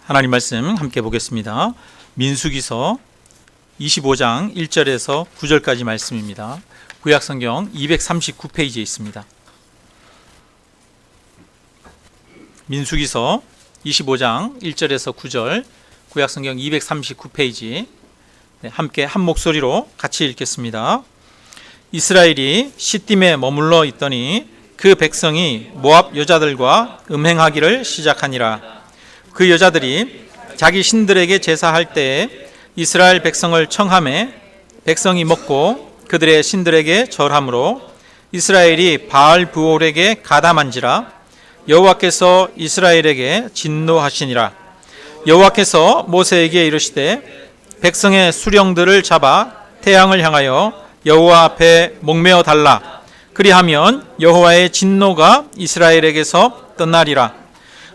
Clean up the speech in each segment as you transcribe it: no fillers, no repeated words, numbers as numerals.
하나님 말씀 함께 보겠습니다. 민수기서 25장 1절에서 구절까지 말씀입니다. 구약성경 239페이지에 있습니다. 민수기서 25장 1절에서 9절, 구약성경 239페이지, 함께 한 목소리로 같이 읽겠습니다. 이스라엘이 시딤에 머물러 있더니 그 백성이 모압 여자들과 음행하기를 시작하니라. 그 여자들이 자기 신들에게 제사할 때에 이스라엘 백성을 청하매 백성이 먹고 그들의 신들에게 절함으로 이스라엘이 바알 부올에게 가담한지라. 여호와께서 이스라엘에게 진노하시니라. 여호와께서 모세에게 이르시되 백성의 수령들을 잡아 태양을 향하여 여호와 앞에 목매어 달라. 그리하면 여호와의 진노가 이스라엘에게서 떠나리라.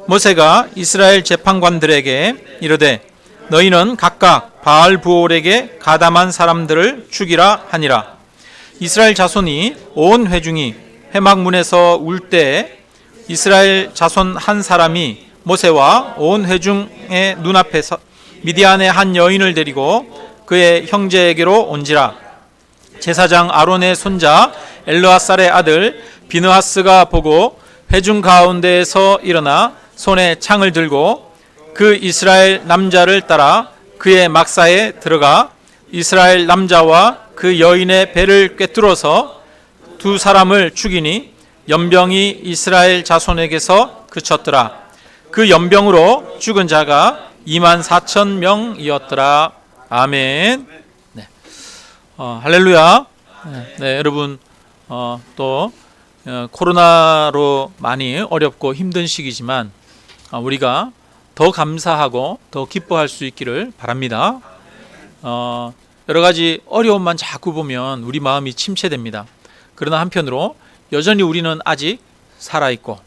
모세가 이스라엘 재판관들에게 이르되 너희는 각각 바알 부올에게 가담한 사람들을 죽이라 하니라. 이스라엘 자손이 온 회중이 회막문에서 울 때에 이스라엘 자손 한 사람이 모세와 온 회중의 눈앞에서 미디안의 한 여인을 데리고 그의 형제에게로 온지라. 제사장 아론의 손자 엘르아살의 아들 비느하스가 보고 회중 가운데에서 일어나 손에 창을 들고 그 이스라엘 남자를 따라 그의 막사에 들어가 이스라엘 남자와 그 여인의 배를 꿰뚫어서 두 사람을 죽이니 연병이 이스라엘 자손에게서 그쳤더라. 그 연병으로 죽은 자가 24,000명이었더라. 아멘. 할렐루야. 여러분, 또 코로나로 많이 어렵고 힘든 시기지만 우리가 더 감사하고 더 기뻐할 수 있기를 바랍니다. 여러 가지 어려움만 자꾸 보면 우리 마음이 침체됩니다. 그러나 한편으로 여전히 우리는 아직 살아있고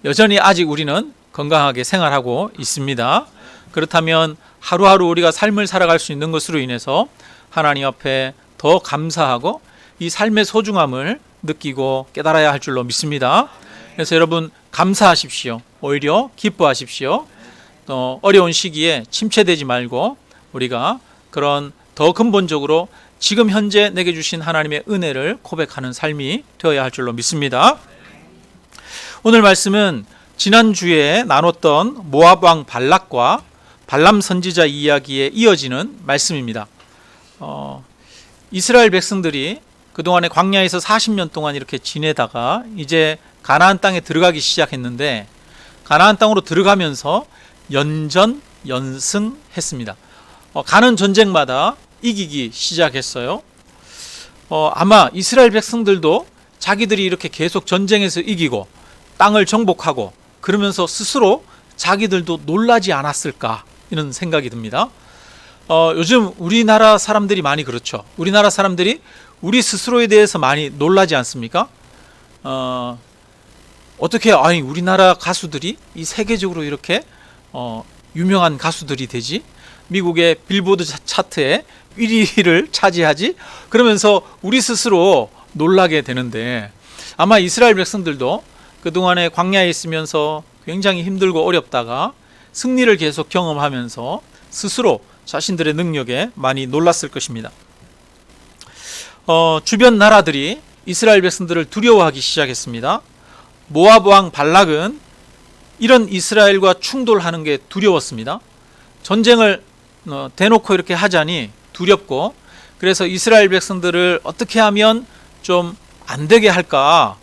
여전히 아직 우리는 건강하게 생활하고 있습니다. 그렇다면 하루하루 우리가 삶을 살아갈 수 있는 것으로 인해서 하나님 앞에 더 감사하고 이 삶의 소중함을 느끼고 깨달아야 할 줄로 믿습니다. 그래서 여러분 감사하십시오. 오히려 기뻐하십시오. 또 어려운 시기에 침체되지 말고 우리가 그런 더 근본적으로 지금 현재 내게 주신 하나님의 은혜를 고백하는 삶이 되어야 할 줄로 믿습니다. 오늘 말씀은 지난주에 나눴던 모압 왕 발락과 발람 선지자 이야기에 이어지는 말씀입니다. 이스라엘 백성들이 그동안에 광야에서 40년 동안 이렇게 지내다가 이제 가나안 땅에 들어가기 시작했는데 가나안 땅으로 들어가면서 연전연승했습니다. 가는 전쟁마다 이기기 시작했어요. 아마 이스라엘 백성들도 자기들이 이렇게 계속 전쟁에서 이기고 땅을 정복하고 그러면서 스스로 자기들도 놀라지 않았을까 이런 생각이 듭니다. 요즘 우리나라 사람들이 많이 그렇죠. 우리나라 사람들이 우리 스스로에 대해서 많이 놀라지 않습니까? 어떻게 우리나라 가수들이 이 세계적으로 이렇게 유명한 가수들이 되지? 미국의 빌보드 차트에 1위를 차지하지? 그러면서 우리 스스로 놀라게 되는데 아마 이스라엘 백성들도 그동안에 광야에 있으면서 굉장히 힘들고 어렵다가 승리를 계속 경험하면서 스스로 자신들의 능력에 많이 놀랐을 것입니다. 주변 나라들이 이스라엘 백성들을 두려워하기 시작했습니다. 모압 왕 발락은 이런 이스라엘과 충돌하는 게 두려웠습니다. 전쟁을 대놓고 이렇게 하자니 두렵고 그래서 이스라엘 백성들을 어떻게 하면 좀 안 되게 할까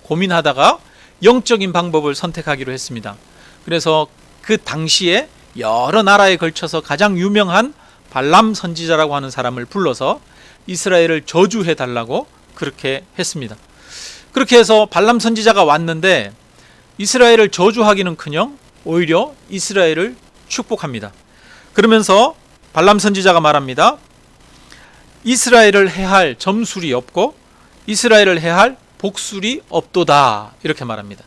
고민하다가 영적인 방법을 선택하기로 했습니다. 그래서 그 당시에 여러 나라에 걸쳐서 가장 유명한 발람 선지자라고 하는 사람을 불러서 이스라엘을 저주해 달라고 그렇게 했습니다. 그렇게 해서 발람 선지자가 왔는데 이스라엘을 저주하기는커녕 오히려 이스라엘을 축복합니다. 그러면서 발람 선지자가 말합니다. 이스라엘을 해할 점술이 없고 이스라엘을 해할 복술이 없도다 이렇게 말합니다.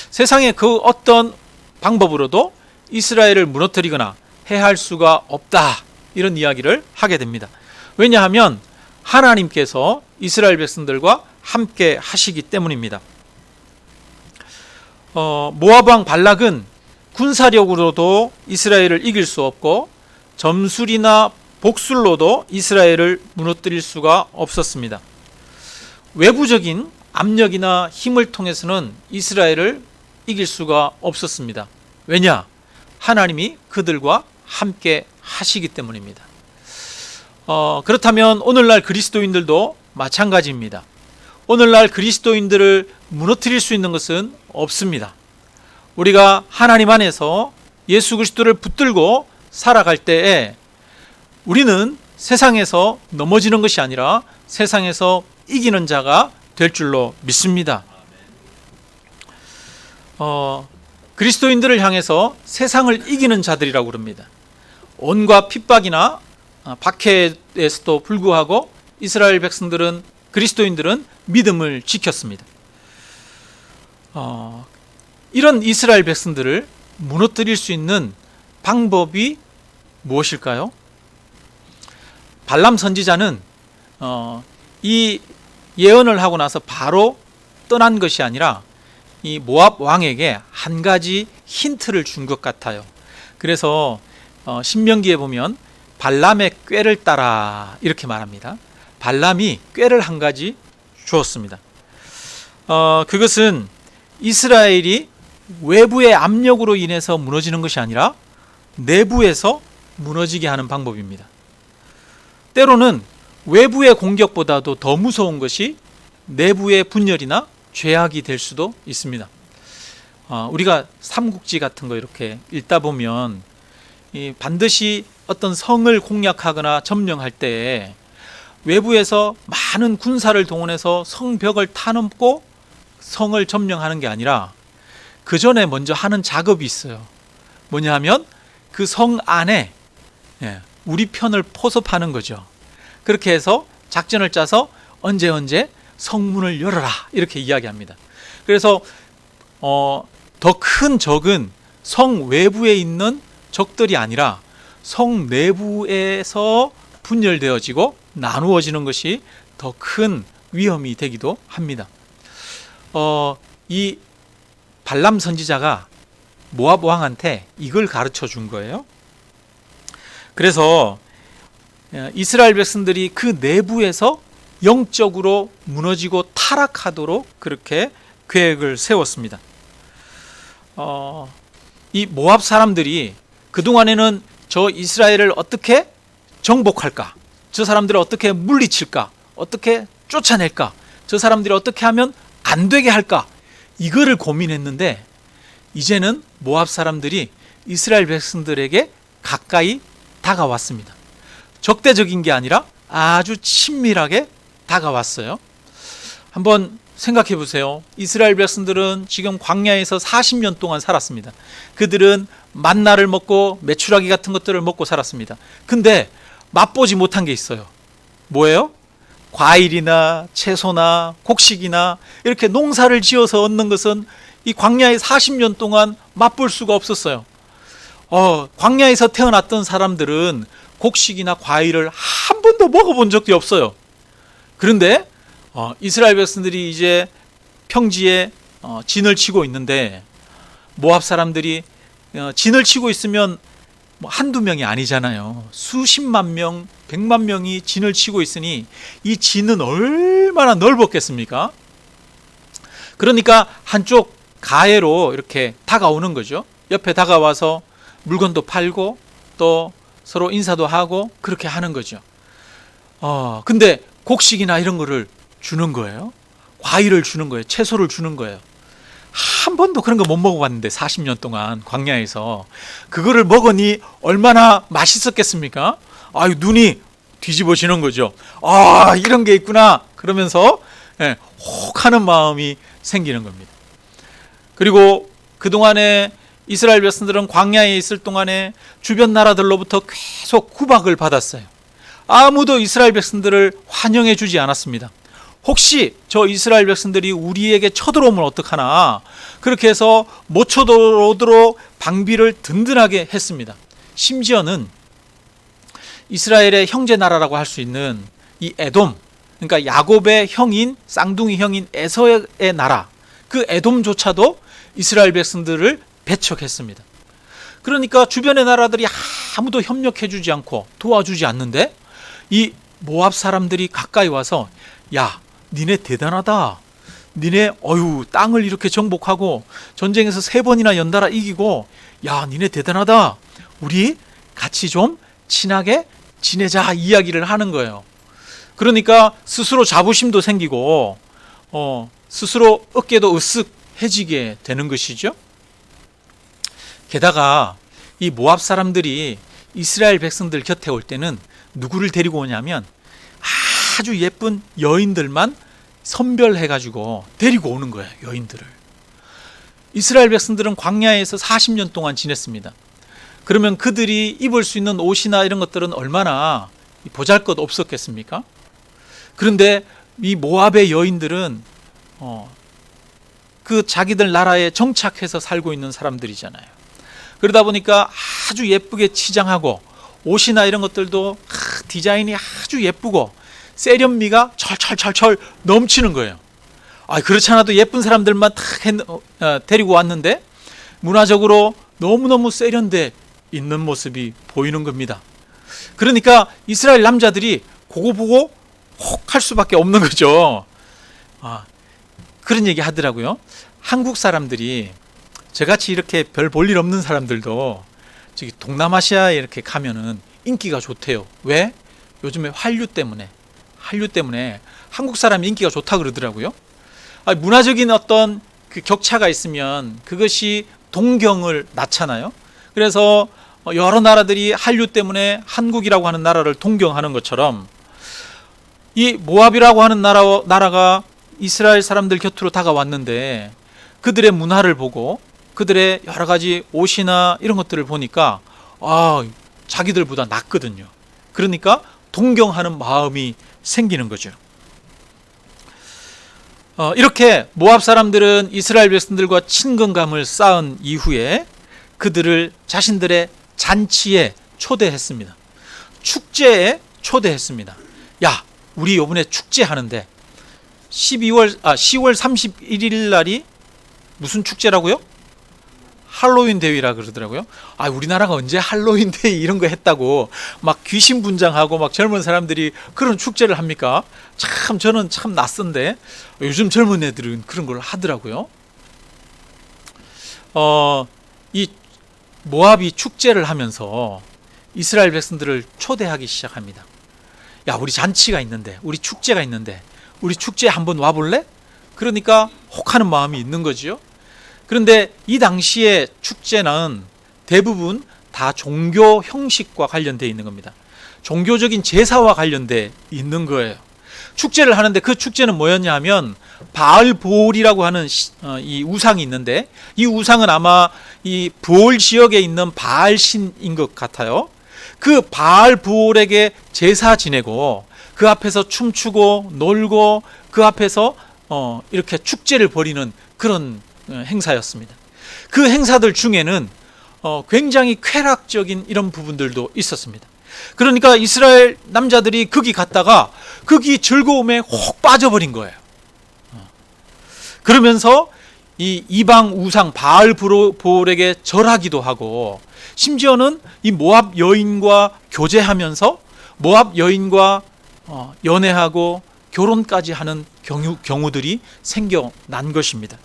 세상에 그 어떤 방법으로도 이스라엘을 무너뜨리거나 해할 수가 없다 이런 이야기를 하게 됩니다. 왜냐하면 하나님께서 이스라엘 백성들과 함께 하시기 때문입니다. 모압 왕 발락은 군사력으로도 이스라엘을 이길 수 없고 점술이나 복술로도 이스라엘을 무너뜨릴 수가 없었습니다. 외부적인 압력이나 힘을 통해서는 이스라엘을 이길 수가 없었습니다. 왜냐? 하나님이 그들과 함께 하시기 때문입니다. 그렇다면 오늘날 그리스도인들도 마찬가지입니다. 오늘날 그리스도인들을 무너뜨릴 수 있는 것은 없습니다. 우리가 하나님 안에서 예수 그리스도를 붙들고 살아갈 때에 우리는 세상에서 넘어지는 것이 아니라 세상에서 이기는 자가 될 줄로 믿습니다. 그리스도인들을 향해서 세상을 이기는 자들이라고 그럽니다. 온갖 핍박이나 박해에서도 불구하고 이스라엘 백성들은, 그리스도인들은 믿음을 지켰습니다. 이런 이스라엘 백성들을 무너뜨릴 수 있는 방법이 무엇일까요? 발람 선지자는 이 예언을 하고 나서 바로 떠난 것이 아니라 이 모압 왕에게 한 가지 힌트를 준 것 같아요. 그래서 신명기에 보면 발람의 꾀를 따라 이렇게 말합니다. 발람이 꾀를 한 가지 주었습니다. 그것은 이스라엘이 외부의 압력으로 인해서 무너지는 것이 아니라 내부에서 무너지게 하는 방법입니다. 때로는 외부의 공격보다도 더 무서운 것이 내부의 분열이나 죄악이 될 수도 있습니다. 우리가 삼국지 같은 거 이렇게 읽다 보면 반드시 어떤 성을 공략하거나 점령할 때 외부에서 많은 군사를 동원해서 성벽을 타넘고 성을 점령하는 게 아니라 그 전에 먼저 하는 작업이 있어요. 뭐냐 하면 그 성 안에 우리 편을 포섭하는 거죠. 그렇게 해서 작전을 짜서 언제 성문을 열어라 이렇게 이야기합니다. 그래서 더 큰 적은 성 외부에 있는 적들이 아니라 성 내부에서 분열되어지고 나누어지는 것이 더 큰 위험이 되기도 합니다. 이 발람 선지자가 모압 왕한테 이걸 가르쳐 준 거예요. 그래서 이스라엘 백성들이 그 내부에서 영적으로 무너지고 타락하도록 그렇게 계획을 세웠습니다. 이 모압 사람들이 그동안에는 저 이스라엘을 어떻게 정복할까? 저 사람들을 어떻게 물리칠까? 어떻게 쫓아낼까? 저 사람들이 어떻게 하면 안 되게 할까? 이거를 고민했는데 이제는 모압 사람들이 이스라엘 백성들에게 가까이 다가왔습니다. 적대적인 게 아니라 아주 친밀하게 다가왔어요. 한번 생각해 보세요. 이스라엘 백성들은 지금 광야에서 40년 동안 살았습니다. 그들은 만나를 먹고 메추라기 같은 것들을 먹고 살았습니다. 근데 맛보지 못한 게 있어요. 뭐예요? 과일이나 채소나 곡식이나 이렇게 농사를 지어서 얻는 것은 이 광야에 40년 동안 맛볼 수가 없었어요. 광야에서 태어났던 사람들은 곡식이나 과일을 한 번도 먹어본 적이 없어요. 그런데 이스라엘 백성들이 이제 평지에 진을 치고 있는데 모압 사람들이 진을 치고 있으면 한두 명이 아니잖아요. 수십만 명, 100만 명이 진을 치고 있으니 이 진은 얼마나 넓었겠습니까? 그러니까 한쪽 가해로 이렇게 다가오는 거죠. 옆에 다가와서 물건도 팔고 또 서로 인사도 하고 그렇게 하는 거죠. 근데 곡식이나 이런 거를 주는 거예요. 과일을 주는 거예요. 채소를 주는 거예요. 한 번도 그런 거 못 먹어봤는데 40년 동안 광야에서 그거를 먹으니 얼마나 맛있었겠습니까? 눈이 뒤집어지는 거죠. 이런 게 있구나 그러면서 혹하는 마음이 생기는 겁니다. 그리고 그동안에 이스라엘 백성들은 광야에 있을 동안에 주변 나라들로부터 계속 구박을 받았어요. 아무도 이스라엘 백성들을 환영해 주지 않았습니다. 혹시 저 이스라엘 백성들이 우리에게 쳐들어오면 어떡하나, 그렇게 해서 못 쳐들어오도록 방비를 든든하게 했습니다. 심지어는 이스라엘의 형제 나라라고 할 수 있는 이 에돔, 그러니까 야곱의 형인 쌍둥이 형인 에서의 나라, 그 에돔조차도 이스라엘 백성들을 배척했습니다. 그러니까 주변의 나라들이 아무도 협력해주지 않고 도와주지 않는데 이 모압 사람들이 가까이 와서 야, 니네 대단하다. 니네 땅을 이렇게 정복하고 전쟁에서 3번이나 연달아 이기고 야, 니네 대단하다. 우리 같이 좀 친하게 지내자 이야기를 하는 거예요. 그러니까 스스로 자부심도 생기고 스스로 어깨도 으쓱해지게 되는 것이죠. 게다가 이 모압 사람들이 이스라엘 백성들 곁에 올 때는 누구를 데리고 오냐면 아주 예쁜 여인들만 선별해가지고 데리고 오는 거예요. 여인들을. 이스라엘 백성들은 광야에서 40년 동안 지냈습니다. 그러면 그들이 입을 수 있는 옷이나 이런 것들은 얼마나 보잘것 없었겠습니까? 그런데 이 모압의 여인들은 그 자기들 나라에 정착해서 살고 있는 사람들이잖아요. 그러다 보니까 아주 예쁘게 치장하고 옷이나 이런 것들도 디자인이 아주 예쁘고 세련미가 철철철철 넘치는 거예요. 그렇지 않아도 예쁜 사람들만 탁 데리고 왔는데 문화적으로 너무너무 세련돼 있는 모습이 보이는 겁니다. 그러니까 이스라엘 남자들이 그거 보고 혹 할 수밖에 없는 거죠. 그런 얘기 하더라고요. 한국 사람들이 저같이 이렇게 별 볼 일 없는 사람들도 저기 동남아시아에 이렇게 가면은 인기가 좋대요. 왜? 요즘에 한류 때문에 한국 사람이 인기가 좋다 그러더라고요. 문화적인 어떤 그 격차가 있으면 그것이 동경을 낳잖아요. 그래서 여러 나라들이 한류 때문에 한국이라고 하는 나라를 동경하는 것처럼 이 모압이라고 하는 나라가 이스라엘 사람들 곁으로 다가왔는데 그들의 문화를 보고 그들의 여러 가지 옷이나 이런 것들을 보니까 자기들보다 낫거든요. 그러니까 동경하는 마음이 생기는 거죠. 이렇게 모압 사람들은 이스라엘 백성들과 친근감을 쌓은 이후에 그들을 자신들의 잔치에 초대했습니다. 축제에 초대했습니다. 야, 우리 이번에 축제하는데 10월 31일 날이 무슨 축제라고요? 할로윈 데이라 그러더라고요. 우리나라가 언제 할로윈 데이 이런 거 했다고 막 귀신 분장하고 막 젊은 사람들이 그런 축제를 합니까? 저는 참 낯선데 요즘 젊은 애들은 그런 걸 하더라고요. 이 모압이 축제를 하면서 이스라엘 백성들을 초대하기 시작합니다. 야, 우리 잔치가 있는데, 우리 축제가 있는데 우리 축제에 한번 와볼래? 그러니까 혹하는 마음이 있는 거죠. 그런데 이 당시의 축제는 대부분 다 종교 형식과 관련되어 있는 겁니다. 종교적인 제사와 관련되어 있는 거예요. 축제를 하는데 그 축제는 뭐였냐 하면 바알보올이라고 하는 이 우상이 있는데 이 우상은 아마 이 부올 지역에 있는 바알신인 것 같아요. 그 바알보올에게 제사 지내고 그 앞에서 춤추고 놀고 그 앞에서 이렇게 축제를 벌이는 그런 행사였습니다. 그 행사들 중에는 굉장히 쾌락적인 이런 부분들도 있었습니다. 그러니까 이스라엘 남자들이 거기 갔다가 거기 즐거움에 혹 빠져버린 거예요. 그러면서 이 이방 우상 바알보올에게 절하기도 하고 심지어는 이 모압 여인과 교제하면서 모압 여인과 연애하고 결혼까지 하는 경우들이 생겨난 것입니다.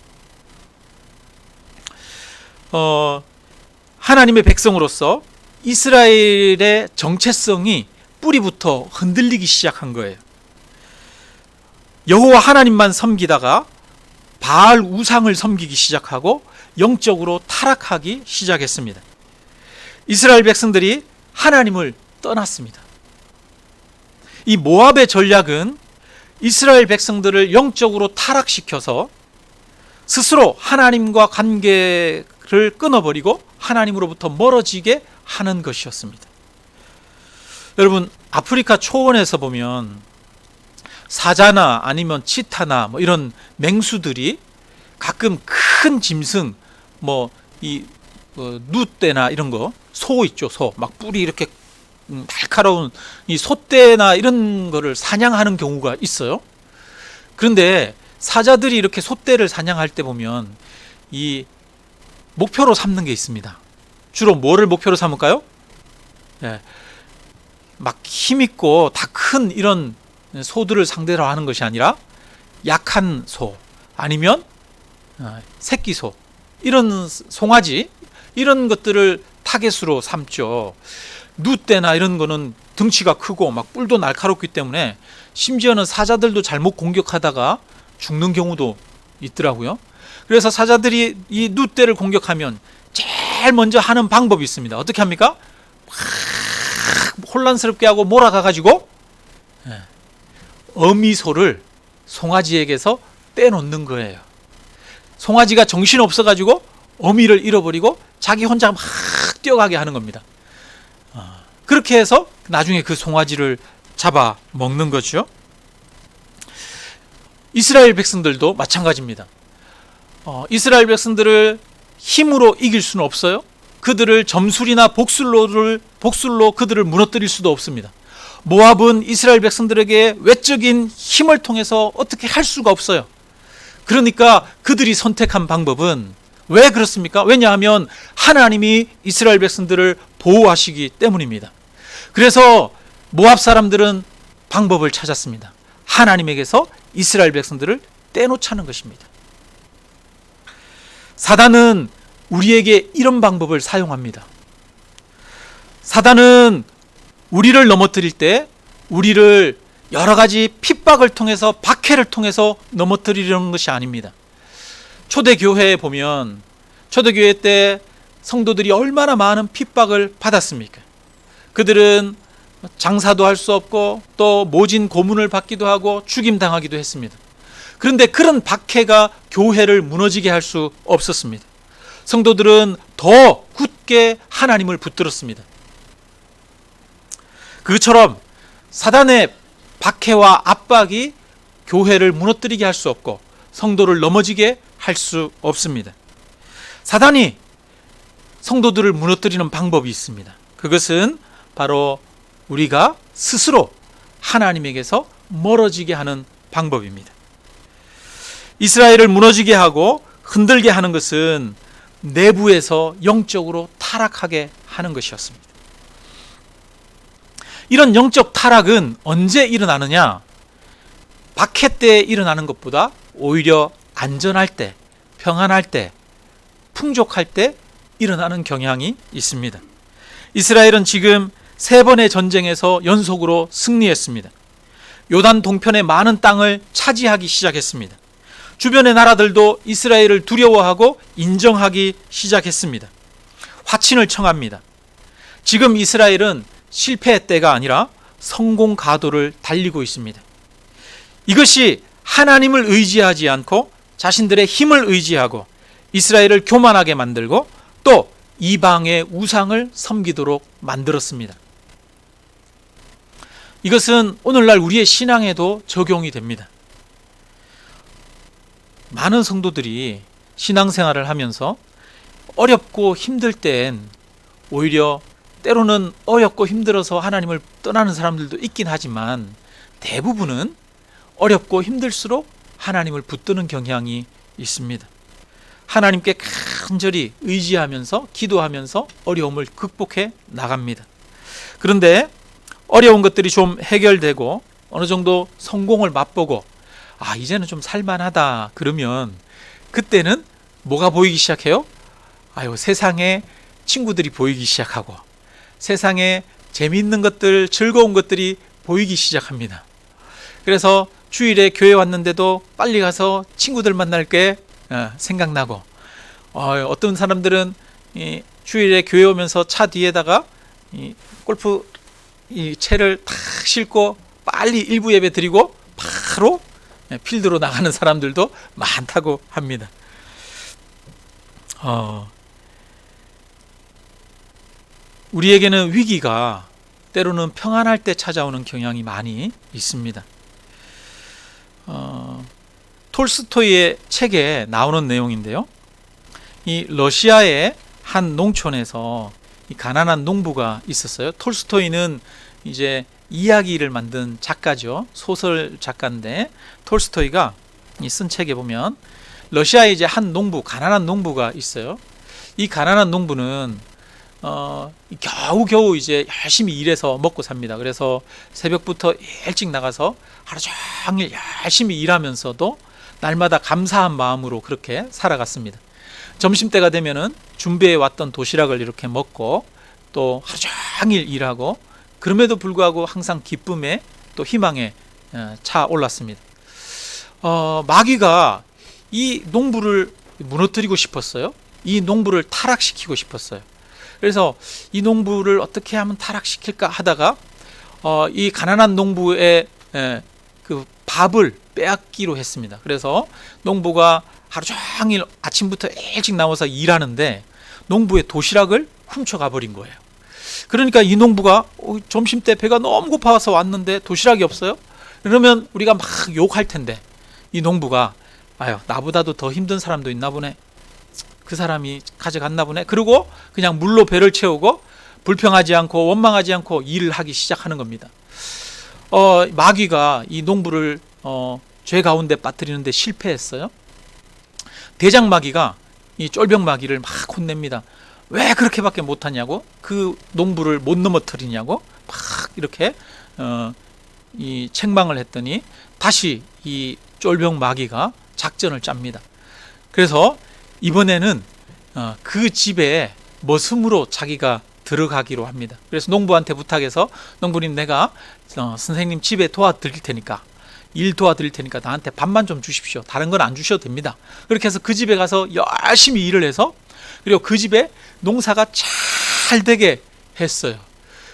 하나님의 백성으로서 이스라엘의 정체성이 뿌리부터 흔들리기 시작한 거예요. 여호와 하나님만 섬기다가 바알 우상을 섬기기 시작하고 영적으로 타락하기 시작했습니다. 이스라엘 백성들이 하나님을 떠났습니다. 이 모압의 전략은 이스라엘 백성들을 영적으로 타락시켜서 스스로 하나님과 관계를 끊어버리고 하나님으로부터 멀어지게 하는 것이었습니다. 여러분, 아프리카 초원에서 보면 사자나 아니면 치타나 뭐 이런 맹수들이 가끔 큰 짐승, 누떼나 이런 거, 소 있죠, 소. 막 뿔이 이렇게 날카로운 이 소떼나 이런 거를 사냥하는 경우가 있어요. 그런데 사자들이 이렇게 소떼를 사냥할 때 보면 이 목표로 삼는 게 있습니다. 주로 뭐를 목표로 삼을까요? 막 힘있고 다 큰 이런 소들을 상대로 하는 것이 아니라 약한 소, 아니면 새끼 소, 이런 송아지, 이런 것들을 타겟으로 삼죠. 누떼나 이런 거는 덩치가 크고 막 뿔도 날카롭기 때문에 심지어는 사자들도 잘못 공격하다가 죽는 경우도 있더라고요. 그래서 사자들이 이 누떼를 공격하면 제일 먼저 하는 방법이 있습니다. 어떻게 합니까? 막 혼란스럽게 하고 몰아가 가지고 어미소를 송아지에게서 떼놓는 거예요. 송아지가 정신없어 가지고 어미를 잃어버리고 자기 혼자 막 뛰어가게 하는 겁니다. 그렇게 해서 나중에 그 송아지를 잡아 먹는 거죠. 이스라엘 백성들도 마찬가지입니다. 이스라엘 백성들을 힘으로 이길 수는 없어요. 그들을 점술이나 복술로 그들을 무너뜨릴 수도 없습니다. 모압은 이스라엘 백성들에게 외적인 힘을 통해서 어떻게 할 수가 없어요. 그러니까 그들이 선택한 방법은, 왜 그렇습니까? 왜냐하면 하나님이 이스라엘 백성들을 보호하시기 때문입니다. 그래서 모압 사람들은 방법을 찾았습니다. 하나님에게서 이스라엘 백성들을 떼놓자는 것입니다. 사단은 우리에게 이런 방법을 사용합니다. 사단은 우리를 넘어뜨릴 때 우리를 여러 가지 핍박을 통해서, 박해를 통해서 넘어뜨리려는 것이 아닙니다. 초대교회에 보면 초대교회 때 성도들이 얼마나 많은 핍박을 받았습니까? 그들은 장사도 할 수 없고 또 모진 고문을 받기도 하고 죽임당하기도 했습니다. 그런데 그런 박해가 교회를 무너지게 할 수 없었습니다. 성도들은 더 굳게 하나님을 붙들었습니다. 그처럼 사단의 박해와 압박이 교회를 무너뜨리게 할 수 없고 성도를 넘어지게 할 수 없습니다. 사단이 성도들을 무너뜨리는 방법이 있습니다. 그것은 바로 우리가 스스로 하나님에게서 멀어지게 하는 방법입니다. 이스라엘을 무너지게 하고 흔들게 하는 것은 내부에서 영적으로 타락하게 하는 것이었습니다. 이런 영적 타락은 언제 일어나느냐? 박해 때 일어나는 것보다 오히려 안전할 때, 평안할 때, 풍족할 때 일어나는 경향이 있습니다. 이스라엘은 지금 3번의 전쟁에서 연속으로 승리했습니다. 요단 동편의 많은 땅을 차지하기 시작했습니다. 주변의 나라들도 이스라엘을 두려워하고 인정하기 시작했습니다. 화친을 청합니다. 지금 이스라엘은 실패의 때가 아니라 성공 가도를 달리고 있습니다. 이것이 하나님을 의지하지 않고 자신들의 힘을 의지하고 이스라엘을 교만하게 만들고 또 이방의 우상을 섬기도록 만들었습니다. 이것은 오늘날 우리의 신앙에도 적용이 됩니다. 많은 성도들이 신앙생활을 하면서 어렵고 힘들 땐 오히려 때로는 어렵고 힘들어서 하나님을 떠나는 사람들도 있긴 하지만 대부분은 어렵고 힘들수록 하나님을 붙드는 경향이 있습니다. 하나님께 간절히 의지하면서 기도하면서 어려움을 극복해 나갑니다. 그런데 어려운 것들이 좀 해결되고 어느 정도 성공을 맛보고 이제는 좀 살만하다 그러면 그때는 뭐가 보이기 시작해요? 세상에 친구들이 보이기 시작하고 세상에 재미있는 것들, 즐거운 것들이 보이기 시작합니다. 그래서 주일에 교회 왔는데도 빨리 가서 친구들 만날 게 생각나고 어떤 사람들은 주일에 교회 오면서 차 뒤에다가 골프 채를 탁 싣고 빨리 일부 예배 드리고 바로 필드로 나가는 사람들도 많다고 합니다. 우리에게는 위기가 때로는 평안할 때 찾아오는 경향이 많이 있습니다. 톨스토이의 책에 나오는 내용인데요. 이 러시아의 한 농촌에서 이 가난한 농부가 있었어요. 톨스토이는 이제 이야기를 만든 작가죠. 소설 작가인데 톨스토이가 쓴 책에 보면 러시아에 이제 한 농부, 가난한 농부가 있어요. 이 가난한 농부는 겨우겨우 이제 열심히 일해서 먹고 삽니다. 그래서 새벽부터 일찍 나가서 하루 종일 열심히 일하면서도 날마다 감사한 마음으로 그렇게 살아갔습니다. 점심때가 되면은 준비해 왔던 도시락을 이렇게 먹고 또 하루 종일 일하고, 그럼에도 불구하고 항상 기쁨에 또 희망에 차 올랐습니다. 마귀가 이 농부를 무너뜨리고 싶었어요. 이 농부를 타락시키고 싶었어요. 그래서 이 농부를 어떻게 하면 타락시킬까 하다가 이 가난한 농부의 그 밥을 빼앗기로 했습니다. 그래서 농부가 하루 종일 아침부터 일찍 나와서 일하는데 농부의 도시락을 훔쳐가 버린 거예요. 그러니까 이 농부가 점심때 배가 너무 고파서 왔는데 도시락이 없어요? 그러면 우리가 막 욕할 텐데, 이 농부가 아유, 나보다도 더 힘든 사람도 있나 보네, 그 사람이 가져갔나 보네, 그리고 그냥 물로 배를 채우고 불평하지 않고 원망하지 않고 일을 하기 시작하는 겁니다. 마귀가 이 농부를 죄 가운데 빠뜨리는데 실패했어요. 대장 마귀가 이 쫄병 마귀를 막 혼냅니다. 왜 그렇게밖에 못하냐고, 그 농부를 못 넘어뜨리냐고 막 이렇게 이 책망을 했더니 다시 이 쫄병 마귀가 작전을 짭니다. 그래서 이번에는 그 집에 머슴으로 자기가 들어가기로 합니다. 그래서 농부한테 부탁해서, 농부님, 내가 선생님 집에 도와드릴 테니까, 일 도와드릴 테니까 나한테 밥만 좀 주십시오. 다른 건 안 주셔도 됩니다. 그렇게 해서 그 집에 가서 열심히 일을 해서, 그리고 그 집에 농사가 잘 되게 했어요.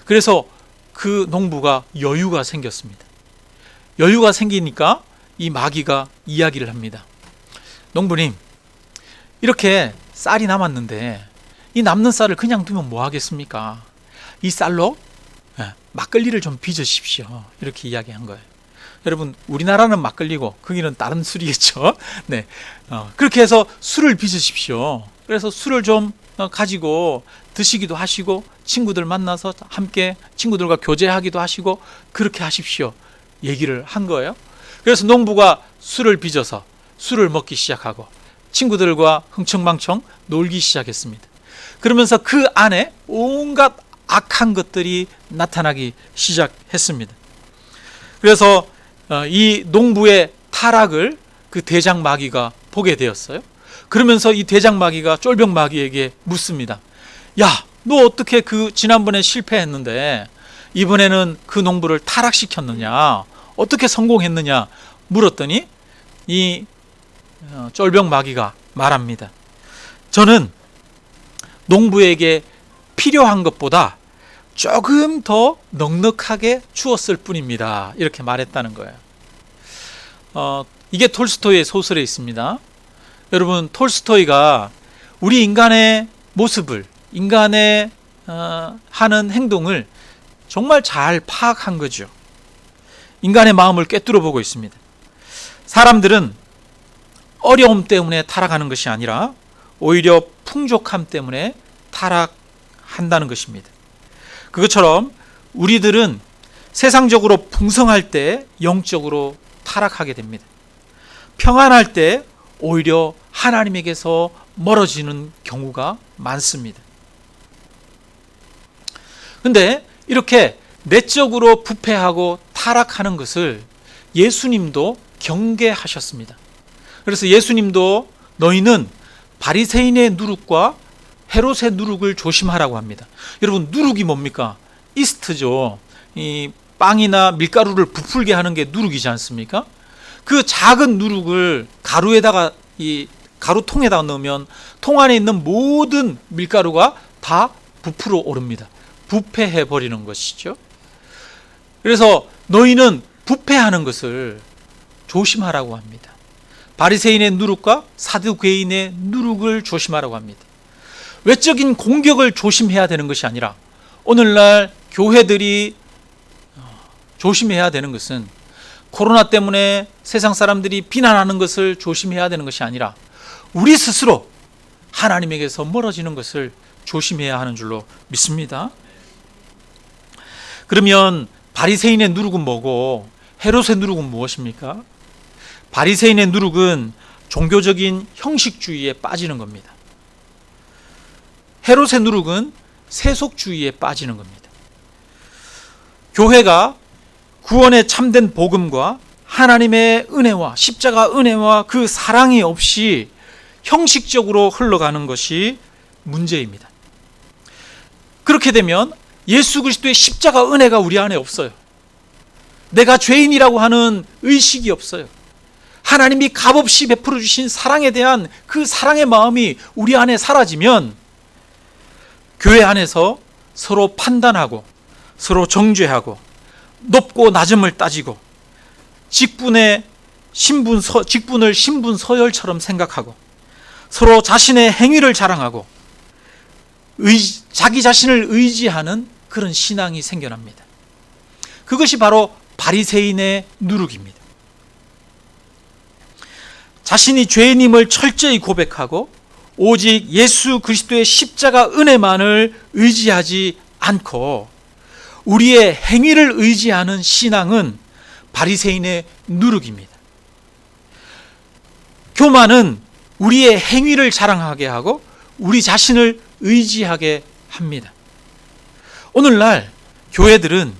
그래서 그 농부가 여유가 생겼습니다. 여유가 생기니까 이 마귀가 이야기를 합니다. 농부님, 이렇게 쌀이 남았는데 이 남는 쌀을 그냥 두면 뭐 하겠습니까? 이 쌀로 막걸리를 좀 빚으십시오. 이렇게 이야기한 거예요. 여러분, 우리나라는 막걸리고 거기는 다른 술이겠죠. 네, 그렇게 해서 술을 빚으십시오. 그래서 술을 좀 가지고 드시기도 하시고, 친구들 만나서 함께 친구들과 교제하기도 하시고, 그렇게 하십시오. 얘기를 한 거예요. 그래서 농부가 술을 빚어서 술을 먹기 시작하고 친구들과 흥청망청 놀기 시작했습니다. 그러면서 그 안에 온갖 악한 것들이 나타나기 시작했습니다. 그래서 이 농부의 타락을 그 대장 마귀가 보게 되었어요. 그러면서 이 대장 마귀가 쫄병 마귀에게 묻습니다. 야, 너 어떻게 그 지난번에 실패했는데 이번에는 그 농부를 타락시켰느냐, 어떻게 성공했느냐 물었더니 이 쫄병 마귀가 말합니다. 저는 농부에게 필요한 것보다 조금 더 넉넉하게 주었을 뿐입니다. 이렇게 말했다는 거예요. 이게 톨스토이의 소설에 있습니다. 여러분, 톨스토이가 우리 인간의 모습을, 인간의 하는 행동을 정말 잘 파악한 거죠. 인간의 마음을 꿰뚫어 보고 있습니다. 사람들은 어려움 때문에 타락하는 것이 아니라 오히려 풍족함 때문에 타락한다는 것입니다. 그것처럼 우리들은 세상적으로 풍성할 때 영적으로 타락하게 됩니다. 평안할 때 오히려 하나님에게서 멀어지는 경우가 많습니다. 근데 이렇게 내적으로 부패하고 타락하는 것을 예수님도 경계하셨습니다. 그래서 예수님도 너희는 바리새인의 누룩과 헤롯의 누룩을 조심하라고 합니다. 여러분, 누룩이 뭡니까? 이스트죠. 이 빵이나 밀가루를 부풀게 하는 게 누룩이지 않습니까? 그 작은 누룩을 가루에다가, 이 가루통에다가 넣으면 통 안에 있는 모든 밀가루가 다 부풀어 오릅니다. 부패해 버리는 것이죠. 그래서 너희는 부패하는 것을 조심하라고 합니다. 바리새인의 누룩과 사두개인의 누룩을 조심하라고 합니다. 외적인 공격을 조심해야 되는 것이 아니라, 오늘날 교회들이 조심해야 되는 것은 코로나 때문에 세상 사람들이 비난하는 것을 조심해야 되는 것이 아니라 우리 스스로 하나님에게서 멀어지는 것을 조심해야 하는 줄로 믿습니다. 그러면 바리새인의 누룩은 뭐고 헤롯의 누룩은 무엇입니까? 바리새인의 누룩은 종교적인 형식주의에 빠지는 겁니다. 헤롯의 누룩은 세속주의에 빠지는 겁니다. 교회가 구원의 참된 복음과 하나님의 은혜와 십자가 은혜와 그 사랑이 없이 형식적으로 흘러가는 것이 문제입니다. 그렇게 되면 예수 그리스도의 십자가 은혜가 우리 안에 없어요. 내가 죄인이라고 하는 의식이 없어요. 하나님이 값없이 베풀어 주신 사랑에 대한 그 사랑의 마음이 우리 안에 사라지면 교회 안에서 서로 판단하고 서로 정죄하고 높고 낮음을 따지고 직분을 신분 서열처럼 생각하고 서로 자신의 행위를 자랑하고 자기 자신을 의지하는 그런 신앙이 생겨납니다. 그것이 바로 바리새인의 누룩입니다. 자신이 죄인임을 철저히 고백하고 오직 예수 그리스도의 십자가 은혜만을 의지하지 않고 우리의 행위를 의지하는 신앙은 바리새인의 누룩입니다. 교만은 우리의 행위를 자랑하게 하고 우리 자신을 의지하게 합니다. 오늘날 교회들은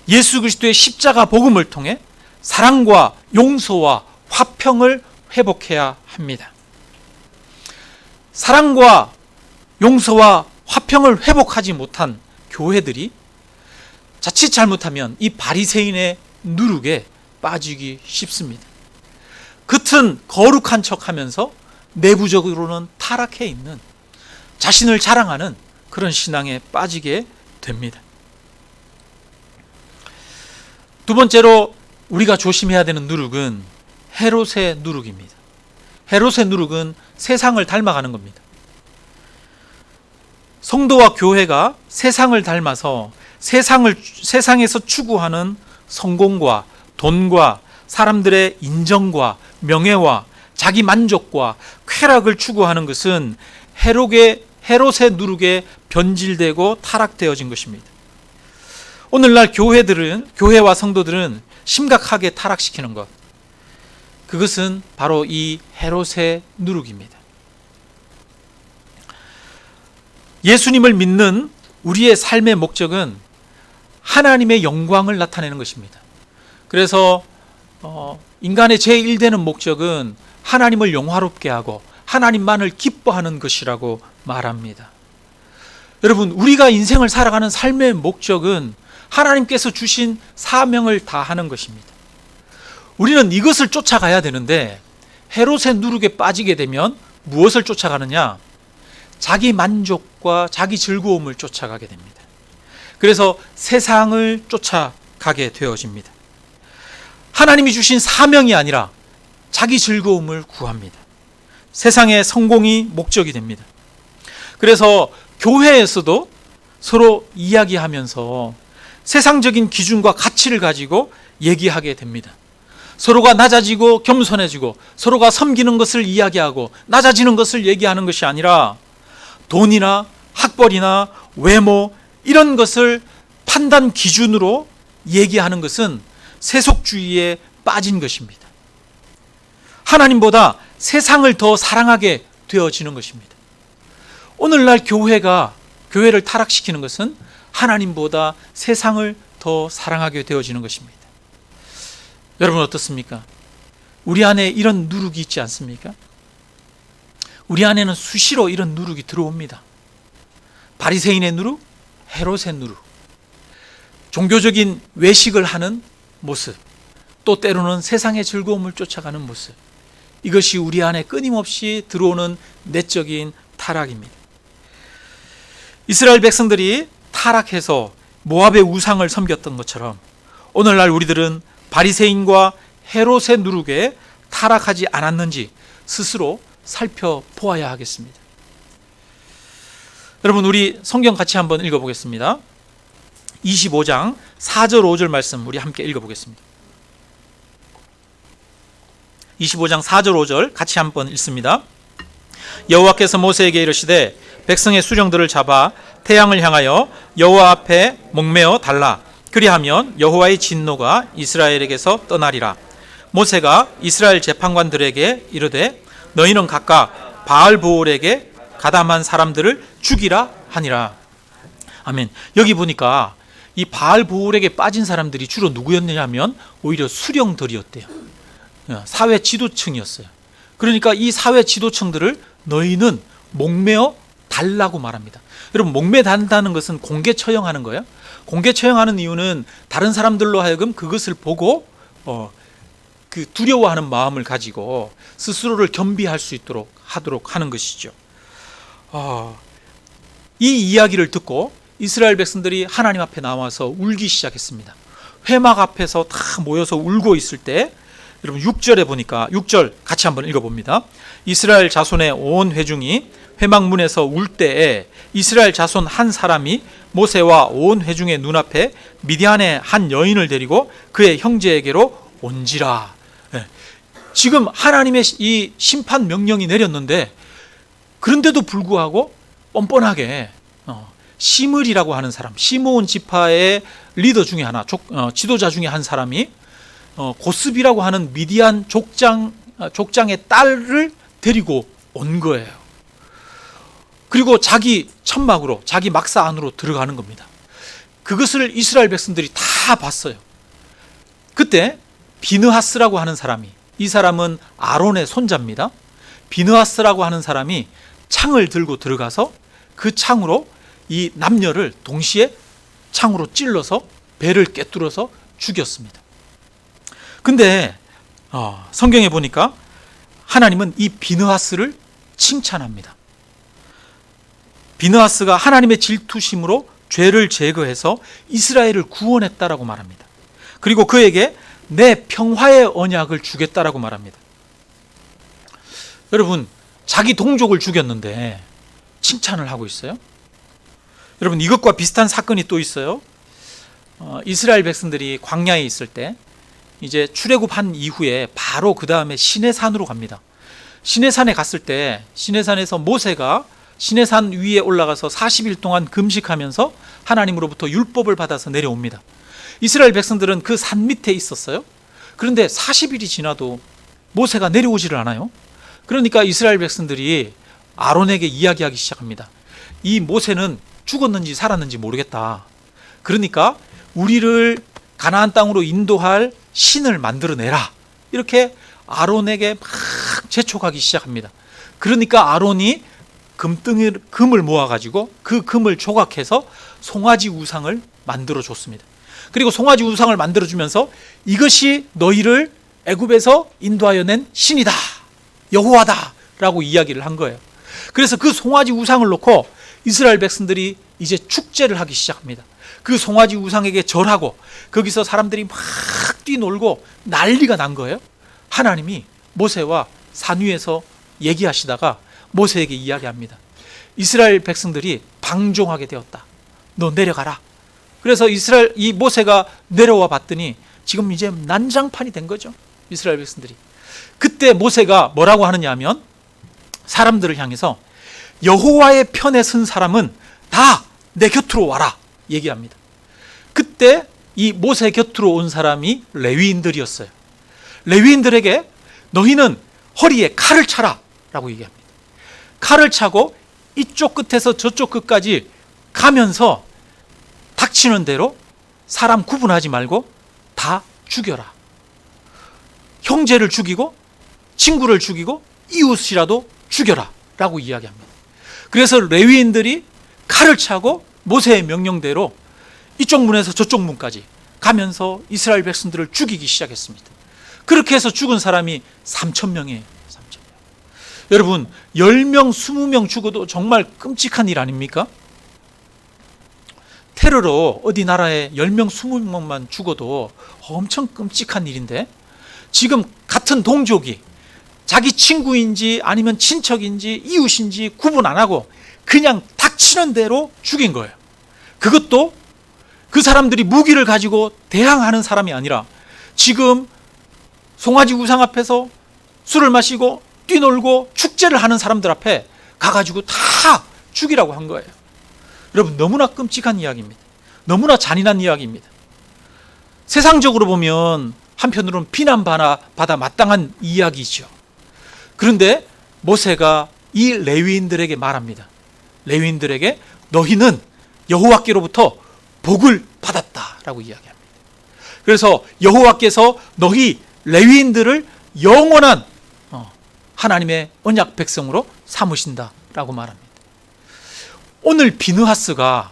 예수 그리스도의 십자가 복음을 통해 사랑과 용서와 화평을 회복해야 합니다. 사랑과 용서와 화평을 회복하지 못한 교회들이 자칫 잘못하면 이 바리새인의 누룩에 빠지기 쉽습니다. 겉은 거룩한 척하면서 내부적으로는 타락해 있는 자신을 자랑하는 그런 신앙에 빠지게 됩니다. 두 번째로 우리가 조심해야 되는 누룩은 헤롯의 누룩입니다. 헤롯의 누룩은 세상을 닮아가는 겁니다. 성도와 교회가 세상을 닮아서 세상에서 추구하는 성공과 돈과 사람들의 인정과 명예와 자기 만족과 쾌락을 추구하는 것은 헤롯의 누룩에 변질되고 타락되어진 것입니다. 오늘날 교회와 성도들은 심각하게 타락시키는 것, 그것은 바로 이 헤롯의 누룩입니다. 예수님을 믿는 우리의 삶의 목적은 하나님의 영광을 나타내는 것입니다. 그래서 인간의 제1되는 목적은 하나님을 영화롭게 하고 하나님만을 기뻐하는 것이라고 말합니다. 여러분, 우리가 인생을 살아가는 삶의 목적은 하나님께서 주신 사명을 다하는 것입니다. 우리는 이것을 쫓아가야 되는데 헤롯의 누룩에 빠지게 되면 무엇을 쫓아가느냐? 자기 만족과 자기 즐거움을 쫓아가게 됩니다. 그래서 세상을 쫓아가게 되어집니다. 하나님이 주신 사명이 아니라 자기 즐거움을 구합니다. 세상의 성공이 목적이 됩니다. 그래서 교회에서도 서로 이야기하면서 세상적인 기준과 가치를 가지고 얘기하게 됩니다. 서로가 낮아지고 겸손해지고 서로가 섬기는 것을 이야기하고 낮아지는 것을 얘기하는 것이 아니라 돈이나 학벌이나 외모 이런 것을 판단 기준으로 얘기하는 것은 세속주의에 빠진 것입니다. 하나님보다 세상을 더 사랑하게 되어지는 것입니다. 오늘날 교회를 타락시키는 것은 하나님보다 세상을 더 사랑하게 되어지는 것입니다. 여러분 어떻습니까? 우리 안에 이런 누룩이 있지 않습니까? 우리 안에는 수시로 이런 누룩이 들어옵니다. 바리새인의 누룩, 헤롯의 누룩, 종교적인 외식을 하는 모습, 또 때로는 세상의 즐거움을 쫓아가는 모습, 이것이 우리 안에 끊임없이 들어오는 내적인 타락입니다. 이스라엘 백성들이 타락해서 모압의 우상을 섬겼던 것처럼 오늘날 우리들은 바리새인과 헤롯의 누룩에 타락하지 않았는지 스스로 살펴보아야 하겠습니다. 여러분, 우리 성경 같이 한번 읽어보겠습니다. 25장 4절 5절 말씀 우리 함께 읽어보겠습니다. 25장 4절 5절 같이 한번 읽습니다. 여호와께서 모세에게 이르시되 백성의 수령들을 잡아 태양을 향하여 여호와 앞에 목매어 달라. 그리하면 여호와의 진노가 이스라엘에게서 떠나리라. 모세가 이스라엘 재판관들에게 이르되 너희는 각각 바알보올에게 가담한 사람들을 죽이라 하니라. 아멘. 여기 보니까 이 바알보울에게 빠진 사람들이 주로 누구였느냐면 오히려 수령들이었대요. 사회 지도층이었어요. 그러니까 이 사회 지도층들을 너희는 목매어 달라고 말합니다. 여러분, 목매 단다는 것은 공개 처형하는 거예요. 공개 처형하는 이유는 다른 사람들로 하여금 그것을 보고 그 두려워하는 마음을 가지고 스스로를 겸비할 수 있도록 하도록 하는 것이죠. 이 이야기를 듣고 이스라엘 백성들이 하나님 앞에 나와서 울기 시작했습니다. 회막 앞에서 다 모여서 울고 있을 때, 여러분 6절에 보니까, 6절 같이 한번 읽어봅니다. 이스라엘 자손의 온 회중이 회막 문에서 울 때에 이스라엘 자손 한 사람이 모세와 온 회중의 눈앞에 미디안의 한 여인을 데리고 그의 형제에게로 온지라. 지금 하나님의 이 심판 명령이 내렸는데, 그런데도 불구하고 뻔뻔하게 시므리라고 하는 사람, 시므온 지파의 리더 중에 하나, 지도자 중에 한 사람이 고스비라고 하는 미디안 족장의 딸을 데리고 온 거예요. 그리고 자기 천막으로, 자기 막사 안으로 들어가는 겁니다. 그것을 이스라엘 백성들이 다 봤어요. 그때 비느하스라고 하는 사람이, 이 사람은 아론의 손자입니다. 비느하스라고 하는 사람이 창을 들고 들어가서 그 창으로 이 남녀를 동시에 창으로 찔러서 배를 꿰뚫어서 죽였습니다. 근데 성경에 보니까 하나님은 이 비느하스를 칭찬합니다. 비느하스가 하나님의 질투심으로 죄를 제거해서 이스라엘을 구원했다라고 말합니다. 그리고 그에게 내 평화의 언약을 주겠다라고 말합니다. 여러분, 자기 동족을 죽였는데 칭찬을 하고 있어요. 여러분, 이것과 비슷한 사건이 또 있어요. 이스라엘 백성들이 광야에 있을 때 이제 출애굽한 이후에 바로 그 다음에 시내산으로 갑니다. 시내산에 갔을 때 시내산에서 모세가 시내산 위에 올라가서 40일 동안 금식하면서 하나님으로부터 율법을 받아서 내려옵니다. 이스라엘 백성들은 그 산 밑에 있었어요. 그런데 40일이 지나도 모세가 내려오지를 않아요. 그러니까 이스라엘 백성들이 아론에게 이야기하기 시작합니다. 이 모세는 죽었는지 살았는지 모르겠다. 그러니까 우리를 가나안 땅으로 인도할 신을 만들어내라. 이렇게 아론에게 막 재촉하기 시작합니다. 그러니까 아론이 금을 모아가지고 그 금을 조각해서 송아지 우상을 만들어줬습니다. 그리고 송아지 우상을 만들어주면서 이것이 너희를 애굽에서 인도하여 낸 신이다, 여호와다 라고 이야기를 한 거예요. 그래서 그 송아지 우상을 놓고 이스라엘 백성들이 이제 축제를 하기 시작합니다. 그 송아지 우상에게 절하고 거기서 사람들이 막 뛰놀고 난리가 난 거예요. 하나님이 모세와 산 위에서 얘기하시다가 모세에게 이야기합니다. 이스라엘 백성들이 방종하게 되었다. 너 내려가라. 그래서 이 모세가 내려와 봤더니 지금 이제 난장판이 된 거죠. 이스라엘 백성들이. 그때 모세가 뭐라고 하느냐 하면 사람들을 향해서 여호와의 편에 선 사람은 다 내 곁으로 와라 얘기합니다. 그때 이 모세 곁으로 온 사람이 레위인들이었어요. 레위인들에게 너희는 허리에 칼을 차라 라고 얘기합니다. 칼을 차고 이쪽 끝에서 저쪽 끝까지 가면서 닥치는 대로 사람 구분하지 말고 다 죽여라. 형제를 죽이고 친구를 죽이고 이웃이라도 죽여라 라고 이야기합니다. 그래서 레위인들이 칼을 차고 모세의 명령대로 이쪽 문에서 저쪽 문까지 가면서 이스라엘 백성들을 죽이기 시작했습니다. 그렇게 해서 죽은 사람이 3,000명이에요. 3,000명. 여러분, 10명, 20명 죽어도 정말 끔찍한 일 아닙니까? 테러로 어디 나라에 10명, 20명만 죽어도 엄청 끔찍한 일인데, 지금 같은 동족이 자기 친구인지 아니면 친척인지 이웃인지 구분 안 하고 그냥 닥치는 대로 죽인 거예요. 그것도 그 사람들이 무기를 가지고 대항하는 사람이 아니라 지금 송아지 우상 앞에서 술을 마시고 뛰놀고 축제를 하는 사람들 앞에 가가지고 다 죽이라고 한 거예요. 여러분, 너무나 끔찍한 이야기입니다. 너무나 잔인한 이야기입니다. 세상적으로 보면 한편으로는 비난받아 마땅한 이야기죠. 그런데 모세가 이 레위인들에게 말합니다. 레위인들에게 너희는 여호와께로부터 복을 받았다라고 이야기합니다. 그래서 여호와께서 너희 레위인들을 영원한 하나님의 언약 백성으로 삼으신다라고 말합니다. 오늘 비느하스가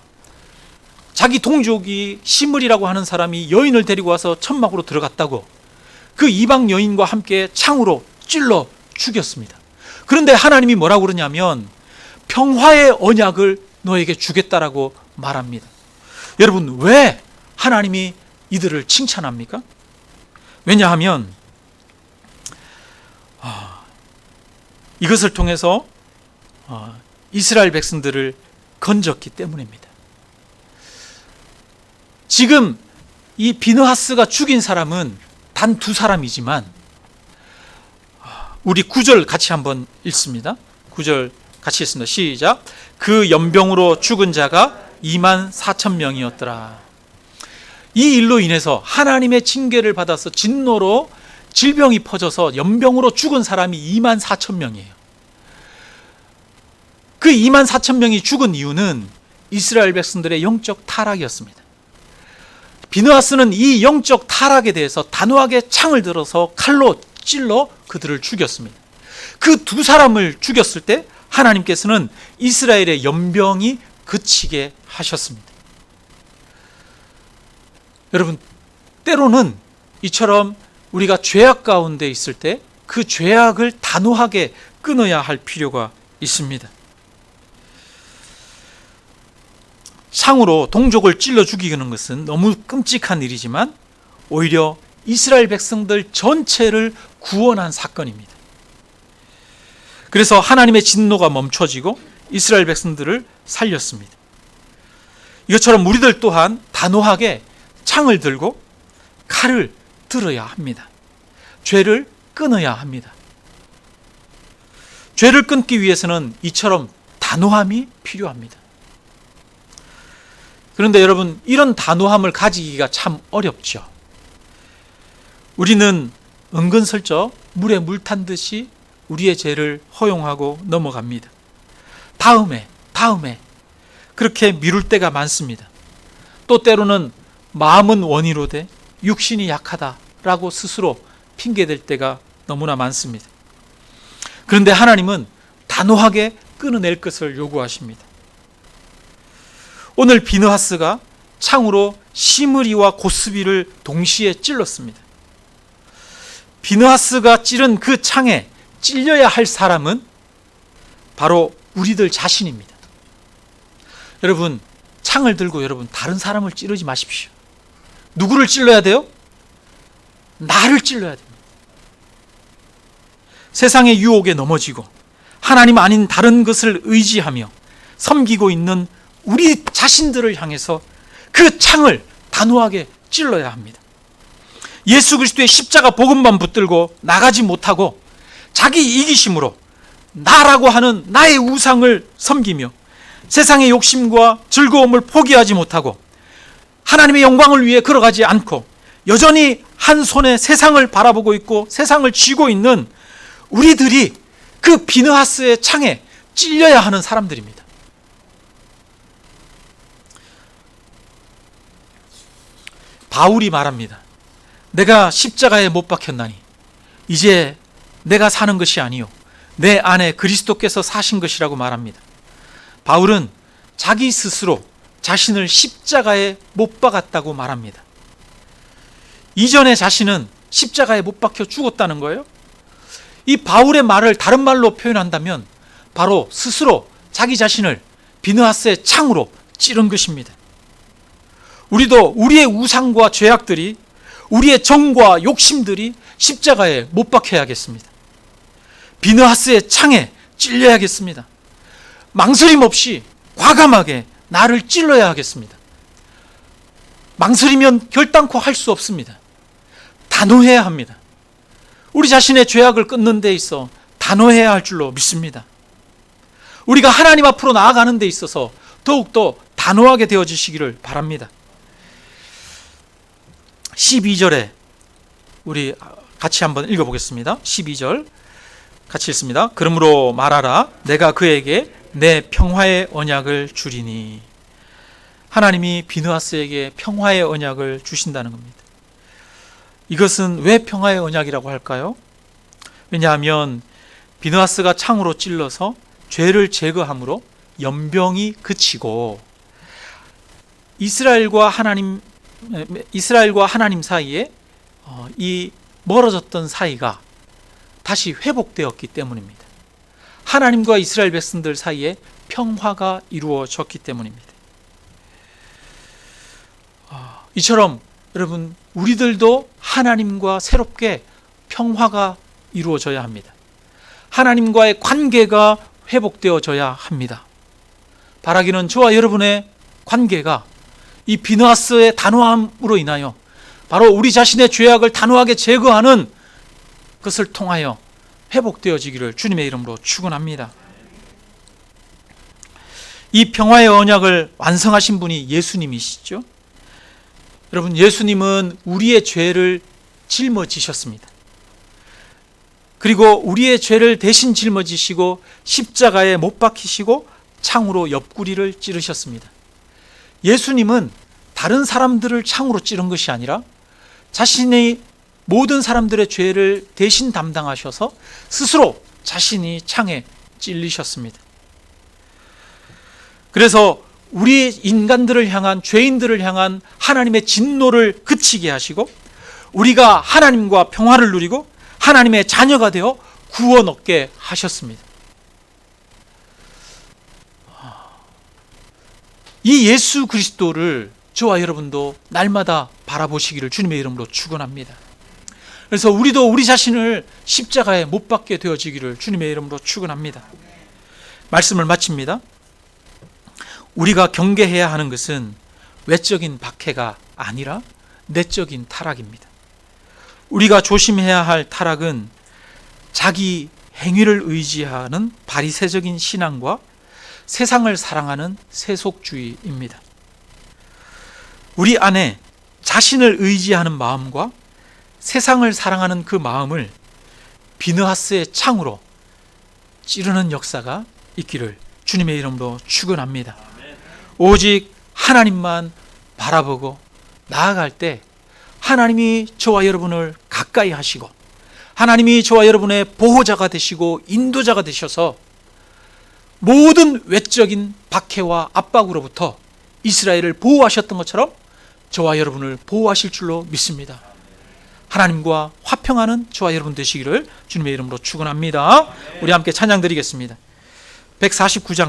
자기 동족이 시므리라고 하는 사람이 여인을 데리고 와서 천막으로 들어갔다고 그 이방 여인과 함께 창으로 찔러 죽였습니다. 그런데 하나님이 뭐라고 그러냐면 평화의 언약을 너에게 주겠다라고 말합니다. 여러분, 왜 하나님이 이들을 칭찬합니까? 왜냐하면 이것을 통해서 이스라엘 백성들을 건졌기 때문입니다. 지금 이 비느하스가 죽인 사람은 단 2사람이지만 우리 9절 같이 한번 읽습니다. 9절 같이 읽습니다. 시작. 그 연병으로 죽은 자가 24,000명이었더라. 이 일로 인해서 하나님의 징계를 받아서 진노로 질병이 퍼져서 연병으로 죽은 사람이 24,000명이에요. 그 24,000명이 죽은 이유는 이스라엘 백성들의 영적 타락이었습니다. 비느하스는 이 영적 타락에 대해서 단호하게 창을 들어서 칼로 찔러 그들을 죽였습니다. 그 2사람을 죽였을 때 하나님께서는 이스라엘의 연병이 그치게 하셨습니다. 여러분, 때로는 이처럼 우리가 죄악 가운데 있을 때 그 죄악을 단호하게 끊어야 할 필요가 있습니다. 창으로 동족을 찔러 죽이는 것은 너무 끔찍한 일이지만 오히려 이스라엘 백성들 전체를 구원한 사건입니다. 그래서 하나님의 진노가 멈춰지고 이스라엘 백성들을 살렸습니다. 이것처럼 우리들 또한 단호하게 창을 들고 칼을 들어야 합니다. 죄를 끊어야 합니다. 죄를 끊기 위해서는 이처럼 단호함이 필요합니다. 그런데 여러분, 이런 단호함을 가지기가 참 어렵죠. 우리는 은근슬쩍 물에 물 탄 듯이 우리의 죄를 허용하고 넘어갑니다. 다음에 그렇게 미룰 때가 많습니다. 또 때로는 마음은 원이로되 육신이 약하다라고 스스로 핑계댈 때가 너무나 많습니다. 그런데 하나님은 단호하게 끊어낼 것을 요구하십니다. 오늘 비느하스가 창으로 시므리와 고스비를 동시에 찔렀습니다. 비느하스가 찌른 그 창에 찔려야 할 사람은 바로 우리들 자신입니다. 여러분, 창을 들고 여러분 다른 사람을 찌르지 마십시오. 누구를 찔러야 돼요? 나를 찔러야 됩니다. 세상의 유혹에 넘어지고 하나님 아닌 다른 것을 의지하며 섬기고 있는 우리 자신들을 향해서 그 창을 단호하게 찔러야 합니다. 예수 그리스도의 십자가 복음만 붙들고 나가지 못하고 자기 이기심으로 나라고 하는 나의 우상을 섬기며 세상의 욕심과 즐거움을 포기하지 못하고 하나님의 영광을 위해 걸어가지 않고 여전히 한 손에 세상을 바라보고 있고 세상을 쥐고 있는 우리들이 그 비느하스의 창에 찔려야 하는 사람들입니다. 바울이 말합니다. 내가 십자가에 못 박혔나니 이제 내가 사는 것이 아니요 내 안에 그리스도께서 사신 것이라고 말합니다. 바울은 자기 스스로 자신을 십자가에 못 박았다고 말합니다. 이전에 자신은 십자가에 못 박혀 죽었다는 거예요. 이 바울의 말을 다른 말로 표현한다면 바로 스스로 자기 자신을 비느하스의 창으로 찌른 것입니다. 우리도 우리의 우상과 죄악들이, 우리의 정과 욕심들이 십자가에 못 박혀야겠습니다. 비느하스의 창에 찔려야겠습니다. 망설임 없이 과감하게 나를 찔러야 하겠습니다. 망설이면 결단코 할 수 없습니다. 단호해야 합니다. 우리 자신의 죄악을 끊는 데 있어 단호해야 할 줄로 믿습니다. 우리가 하나님 앞으로 나아가는 데 있어서 더욱더 단호하게 되어지시기를 바랍니다. 12절에 우리 같이 한번 읽어보겠습니다. 12절 같이 읽습니다. 그러므로 말하라. 내가 그에게 내 평화의 언약을 주리니. 하나님이 비느하스에게 평화의 언약을 주신다는 겁니다. 이것은 왜 평화의 언약이라고 할까요? 왜냐하면 비느하스가 창으로 찔러서 죄를 제거함으로 연병이 그치고 이스라엘과 하나님 사이에 이 멀어졌던 사이가 다시 회복되었기 때문입니다. 하나님과 이스라엘 백성들 사이에 평화가 이루어졌기 때문입니다. 이처럼 여러분, 우리들도 하나님과 새롭게 평화가 이루어져야 합니다. 하나님과의 관계가 회복되어져야 합니다. 바라기는 저와 여러분의 관계가 이 비느하스의 단호함으로 인하여 바로 우리 자신의 죄악을 단호하게 제거하는 것을 통하여 회복되어지기를 주님의 이름으로 축원합니다. 이 평화의 언약을 완성하신 분이 예수님이시죠. 여러분, 예수님은 우리의 죄를 짊어지셨습니다. 그리고 우리의 죄를 대신 짊어지시고 십자가에 못 박히시고 창으로 옆구리를 찌르셨습니다. 예수님은 다른 사람들을 창으로 찌른 것이 아니라 자신의 모든 사람들의 죄를 대신 담당하셔서 스스로 자신이 창에 찔리셨습니다. 그래서 우리 인간들을 향한, 죄인들을 향한 하나님의 진노를 그치게 하시고 우리가 하나님과 평화를 누리고 하나님의 자녀가 되어 구원 얻게 하셨습니다. 이 예수 그리스도를 저와 여러분도 날마다 바라보시기를 주님의 이름으로 축원합니다. 그래서 우리도 우리 자신을 십자가에 못 박게 되어지기를 주님의 이름으로 축원합니다. 말씀을 마칩니다. 우리가 경계해야 하는 것은 외적인 박해가 아니라 내적인 타락입니다. 우리가 조심해야 할 타락은 자기 행위를 의지하는 바리새적인 신앙과 세상을 사랑하는 세속주의입니다. 우리 안에 자신을 의지하는 마음과 세상을 사랑하는 그 마음을 비느하스의 창으로 찌르는 역사가 있기를 주님의 이름으로 축원합니다. 오직 하나님만 바라보고 나아갈 때 하나님이 저와 여러분을 가까이 하시고 하나님이 저와 여러분의 보호자가 되시고 인도자가 되셔서 모든 외적인 박해와 압박으로부터 이스라엘을 보호하셨던 것처럼 저와 여러분을 보호하실 줄로 믿습니다. 하나님과 화평하는 저와 여러분 되시기를 주님의 이름으로 축원합니다. 우리 함께 찬양 드리겠습니다. 149장